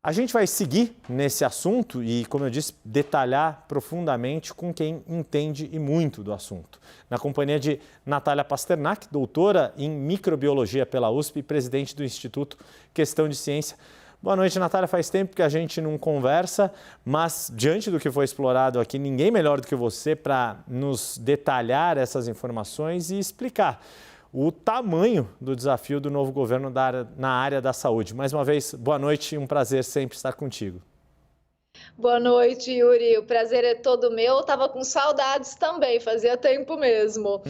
A gente vai seguir nesse assunto e, como eu disse, detalhar profundamente com quem entende e muito do assunto. Na companhia de Natália Pasternak, doutora em microbiologia pela USP e presidente do Instituto Questão de Ciência. Boa noite, Natália. Faz tempo que a gente não conversa, mas diante do que foi explorado aqui, ninguém melhor do que você para nos detalhar essas informações e explicar o tamanho do desafio do novo governo na área da saúde. Mais uma vez, boa noite e um prazer sempre estar contigo. Boa noite, Yuri. O prazer é todo meu. Eu tava com saudades também, fazia tempo mesmo.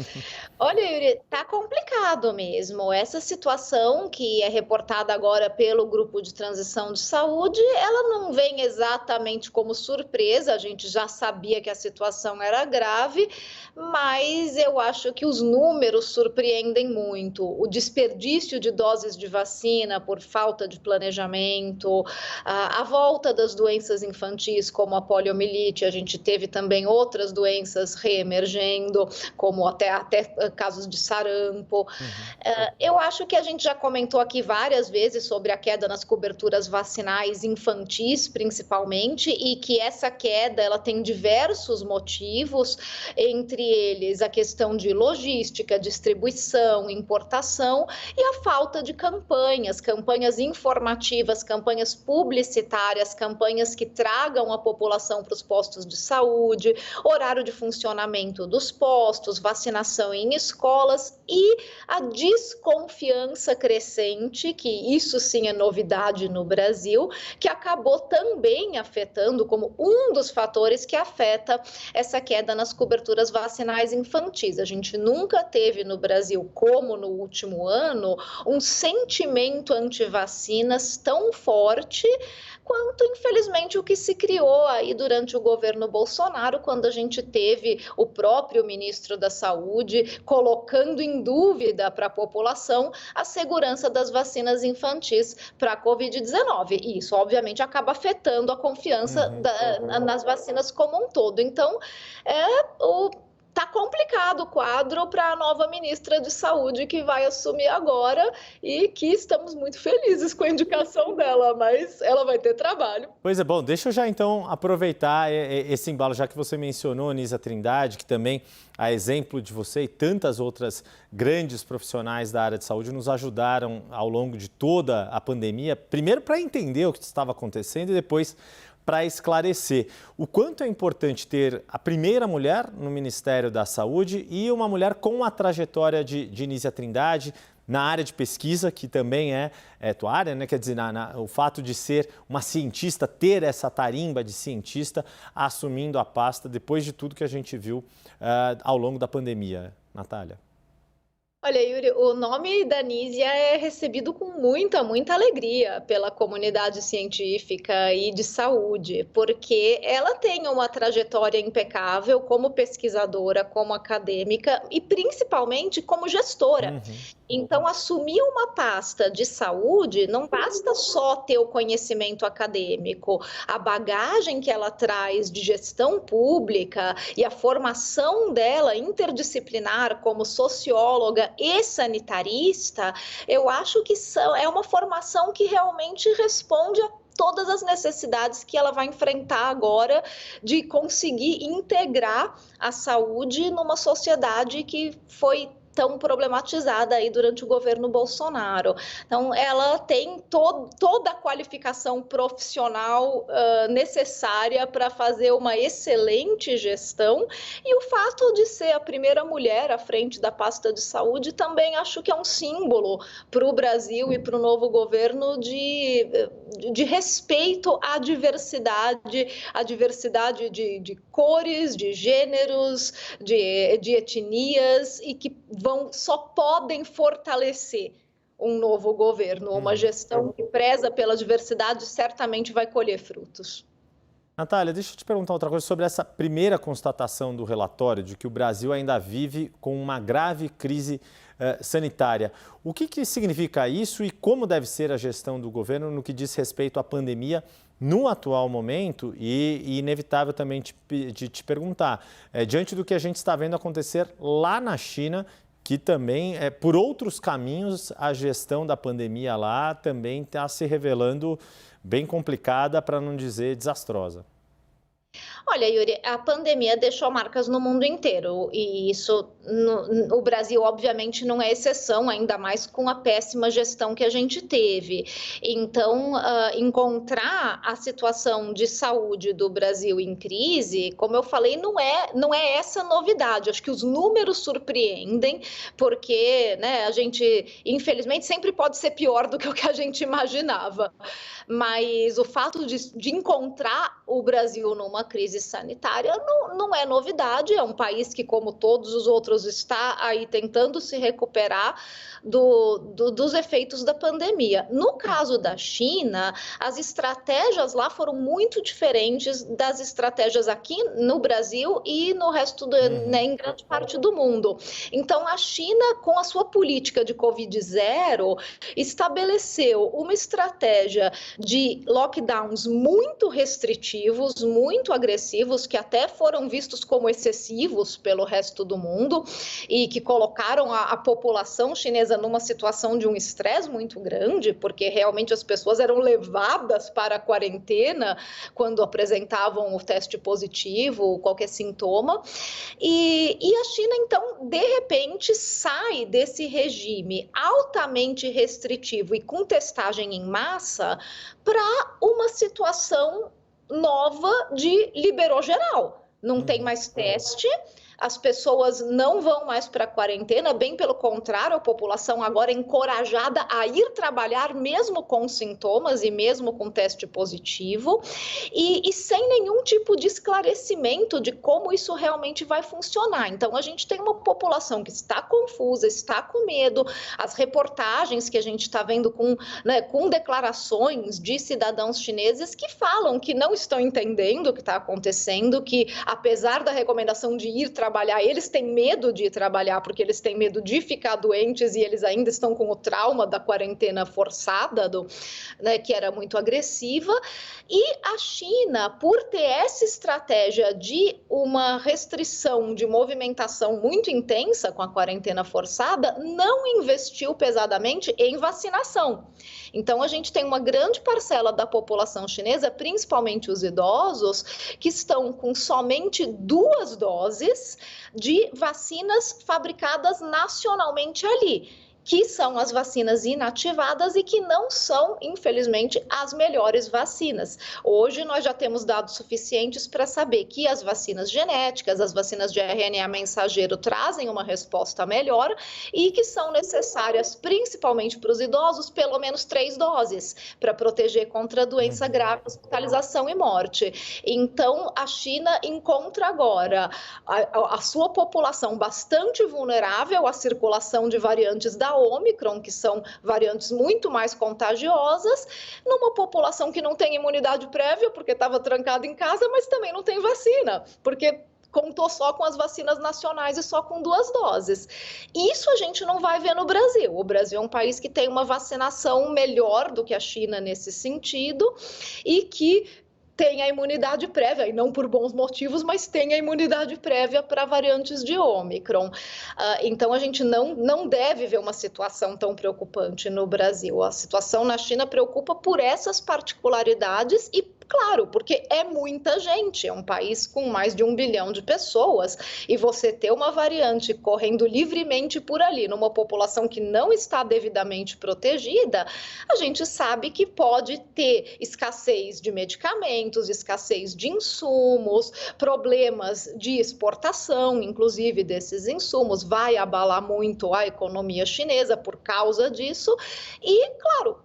Olha, Yuri, tá complicado mesmo. Essa situação que é reportada agora pelo Grupo de Transição de Saúde, ela não vem exatamente como surpresa, a gente já sabia que a situação era grave, mas eu acho que os números surpreendem muito. O desperdício de doses de vacina por falta de planejamento, a volta das doenças infantis, como a poliomielite, a gente teve também outras doenças reemergendo, como até casos de sarampo. Eu acho que a gente já comentou aqui várias vezes sobre a queda nas coberturas vacinais infantis, principalmente, e que essa queda ela tem diversos motivos, entre eles a questão de logística, distribuição, importação e a falta de campanhas informativas, campanhas publicitárias, campanhas que tragam a população para os postos de saúde, horário de funcionamento dos postos, vacinação em escolas e a desconfiança crescente, que isso sim é novidade no Brasil, que acabou também afetando como um dos fatores que afeta essa queda nas coberturas vacinais infantis. A gente nunca teve no Brasil, como no último ano, um sentimento anti-vacinas tão forte quanto, infelizmente, o que se criou aí durante o governo Bolsonaro, quando a gente teve o próprio ministro da Saúde colocando em dúvida para a população a segurança das vacinas infantis para a Covid-19. E isso, obviamente, acaba afetando a confiança nas vacinas como um todo. Então, tá complicado o quadro para a nova ministra de Saúde que vai assumir agora e que estamos muito felizes com a indicação dela, mas ela vai ter trabalho. Pois é, bom, deixa eu já então aproveitar esse embalo, já que você mencionou Nízia Trindade, que também, a exemplo de você e tantas outras grandes profissionais da área de saúde, nos ajudaram ao longo de toda a pandemia, primeiro para entender o que estava acontecendo e depois para esclarecer o quanto é importante ter a primeira mulher no Ministério da Saúde e uma mulher com a trajetória de Nízia Trindade na área de pesquisa, que também é tua área, né? Quer dizer, o fato de ser uma cientista, ter essa tarimba de cientista assumindo a pasta depois de tudo que a gente viu ao longo da pandemia. Natália. Olha, Yuri, o nome da Nízia é recebido com muita alegria pela comunidade científica e de saúde, porque ela tem uma trajetória impecável como pesquisadora, como acadêmica e principalmente como gestora. Então, assumir uma pasta de saúde não basta só ter o conhecimento acadêmico, a bagagem que ela traz de gestão pública e a formação dela interdisciplinar como socióloga e sanitarista, eu acho que é uma formação que realmente responde a todas as necessidades que ela vai enfrentar agora de conseguir integrar a saúde numa sociedade que foi tão problematizada aí durante o governo Bolsonaro. Então, ela tem toda a qualificação profissional necessária para fazer uma excelente gestão e o fato de ser a primeira mulher à frente da pasta de saúde também acho que é um símbolo para o Brasil e para o novo governo de respeito à diversidade de cores, de gêneros, de etnias e que só podem fortalecer um novo governo, uma gestão que preza pela diversidade certamente vai colher frutos. Natália, deixa eu te perguntar outra coisa sobre essa primeira constatação do relatório de que o Brasil ainda vive com uma grave crise sanitária. O que significa isso e como deve ser a gestão do governo no que diz respeito à pandemia no atual momento e inevitável também de te perguntar, diante do que a gente está vendo acontecer lá na China, que também, por outros caminhos, a gestão da pandemia lá também está se revelando bem complicada, para não dizer desastrosa. Olha, Yuri, a pandemia deixou marcas no mundo inteiro e isso, o Brasil, obviamente, não é exceção, ainda mais com a péssima gestão que a gente teve. Então, encontrar a situação de saúde do Brasil em crise, como eu falei, não é essa novidade. Acho que os números surpreendem, porque, né, a gente, infelizmente, sempre pode ser pior do que o que a gente imaginava. Mas o fato de encontrar o Brasil numa crise sanitária não é novidade, é um país que, como todos os outros, está aí tentando se recuperar dos efeitos da pandemia. No caso da China, as estratégias lá foram muito diferentes das estratégias aqui no Brasil e no resto, né, em grande parte do mundo. Então, a China, com a sua política de Covid-0, estabeleceu uma estratégia de lockdowns muito restritivos, muito agressivos, que até foram vistos como excessivos pelo resto do mundo e que colocaram a população chinesa numa situação de um estresse muito grande, porque realmente as pessoas eram levadas para a quarentena quando apresentavam o teste positivo, qualquer sintoma. E a China, então, de repente, sai desse regime altamente restritivo e com testagem em massa para uma situação nova de liberou geral. Não tem mais teste, as pessoas não vão mais para a quarentena, bem pelo contrário, a população agora é encorajada a ir trabalhar mesmo com sintomas e mesmo com teste positivo e sem nenhum tipo de esclarecimento de como isso realmente vai funcionar. Então, a gente tem uma população que está confusa, está com medo, as reportagens que a gente está vendo com declarações de cidadãos chineses que falam que não estão entendendo o que está acontecendo, que apesar da recomendação de ir trabalhar, eles têm medo de ir trabalhar porque eles têm medo de ficar doentes e eles ainda estão com o trauma da quarentena forçada, né, que era muito agressiva. E a China, por ter essa estratégia de uma restrição de movimentação muito intensa com a quarentena forçada, não investiu pesadamente em vacinação. Então, a gente tem uma grande parcela da população chinesa, principalmente os idosos, que estão com somente 2 doses de vacinas fabricadas nacionalmente ali, que são as vacinas inativadas e que não são, infelizmente, as melhores vacinas. Hoje nós já temos dados suficientes para saber que as vacinas genéticas, as vacinas de RNA mensageiro trazem uma resposta melhor e que são necessárias, principalmente para os idosos, pelo menos 3 doses para proteger contra doença grave, hospitalização e morte. Então, a China encontra agora a sua população bastante vulnerável à circulação de variantes da Ômicron, que são variantes muito mais contagiosas, numa população que não tem imunidade prévia, porque estava trancada em casa, mas também não tem vacina, porque contou só com as vacinas nacionais e só com 2 doses. Isso a gente não vai ver no Brasil. O Brasil é um país que tem uma vacinação melhor do que a China nesse sentido e que tem a imunidade prévia, e não por bons motivos, mas tem a imunidade prévia para variantes de Ômicron. Então, a gente não deve ver uma situação tão preocupante no Brasil. A situação na China preocupa por essas particularidades e, claro, porque é muita gente, é um país com mais de 1 bilhão de pessoas, e você ter uma variante correndo livremente por ali, numa população que não está devidamente protegida, a gente sabe que pode ter escassez de medicamentos, escassez de insumos, problemas de exportação, inclusive desses insumos, vai abalar muito a economia chinesa por causa disso, e, claro,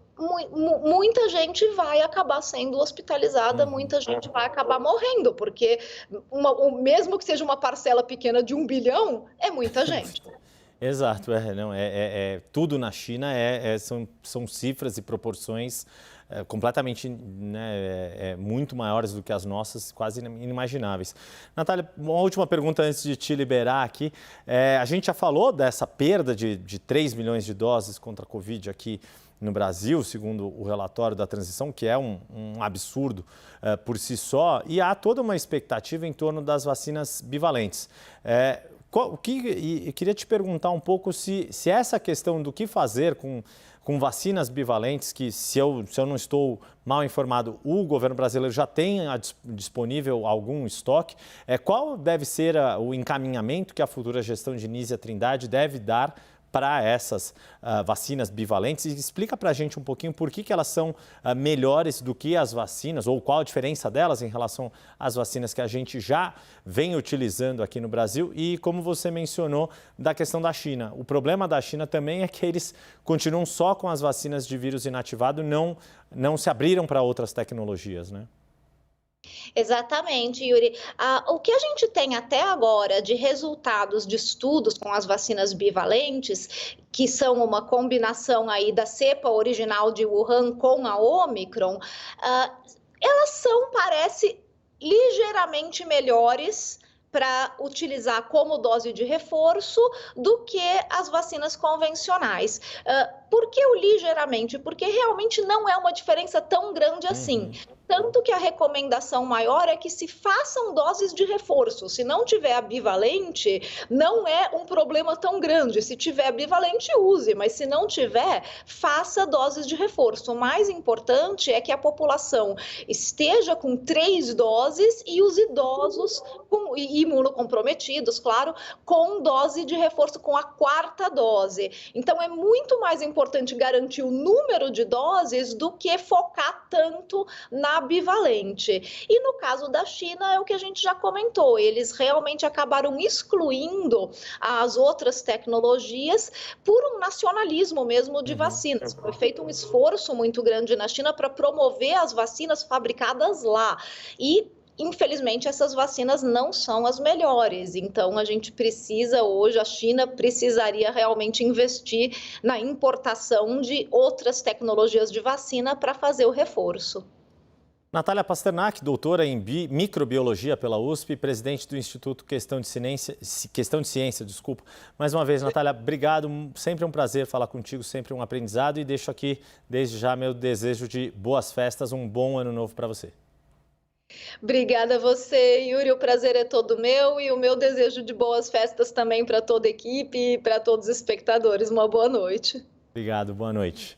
muita gente vai acabar sendo hospitalizada, muita gente vai acabar morrendo, porque mesmo que seja uma parcela pequena de 1 bilhão, é muita gente. Exato, tudo na China são cifras e proporções completamente, né, muito maiores do que as nossas, quase inimagináveis. Natália, uma última pergunta antes de te liberar aqui. A gente já falou dessa perda de 3 milhões de doses contra a Covid aqui no Brasil, segundo o relatório da transição, que é um absurdo por si só, e há toda uma expectativa em torno das vacinas bivalentes. Eu queria te perguntar um pouco se essa questão do que fazer com vacinas bivalentes, que se eu não estou mal informado, o governo brasileiro já tem disponível algum estoque, qual deve ser o encaminhamento que a futura gestão de Nízia Trindade deve dar para essas vacinas bivalentes? E explica para a gente um pouquinho por que elas são melhores do que as vacinas, ou qual a diferença delas em relação às vacinas que a gente já vem utilizando aqui no Brasil. E como você mencionou, da questão da China. O problema da China também é que eles continuam só com as vacinas de vírus inativado, não se abriram para outras tecnologias, né? Exatamente, Yuri. O que a gente tem até agora de resultados de estudos com as vacinas bivalentes, que são uma combinação aí da cepa original de Wuhan com a Omicron, elas parece, ligeiramente melhores para utilizar como dose de reforço do que as vacinas convencionais. Por que o ligeiramente? Porque realmente não é uma diferença tão grande assim. Tanto que a recomendação maior é que se façam doses de reforço. Se não tiver a bivalente, não é um problema tão grande. Se tiver bivalente, use, mas se não tiver, faça doses de reforço. O mais importante é que a população esteja com 3 doses e os idosos e imunocomprometidos, claro, com dose de reforço com a 4ª dose. Então, é muito mais importante garantir o número de doses do que focar tanto na bivalente. E no caso da China, é o que a gente já comentou, eles realmente acabaram excluindo as outras tecnologias por um nacionalismo mesmo de vacinas. Foi feito um esforço muito grande na China para promover as vacinas fabricadas lá. E infelizmente, essas vacinas não são as melhores. Então, a gente precisa hoje, a China precisaria realmente investir na importação de outras tecnologias de vacina para fazer o reforço. Natália Pasternak, doutora em microbiologia pela USP, presidente do Instituto Questão de Ciência, desculpa. Mais uma vez, Natália, obrigado. Sempre um prazer falar contigo, sempre um aprendizado. E deixo aqui, desde já, meu desejo de boas festas, um bom ano novo para você. Obrigada a você, Yuri. O prazer é todo meu e o meu desejo de boas festas também para toda a equipe e para todos os espectadores. Uma boa noite. Obrigado, boa noite.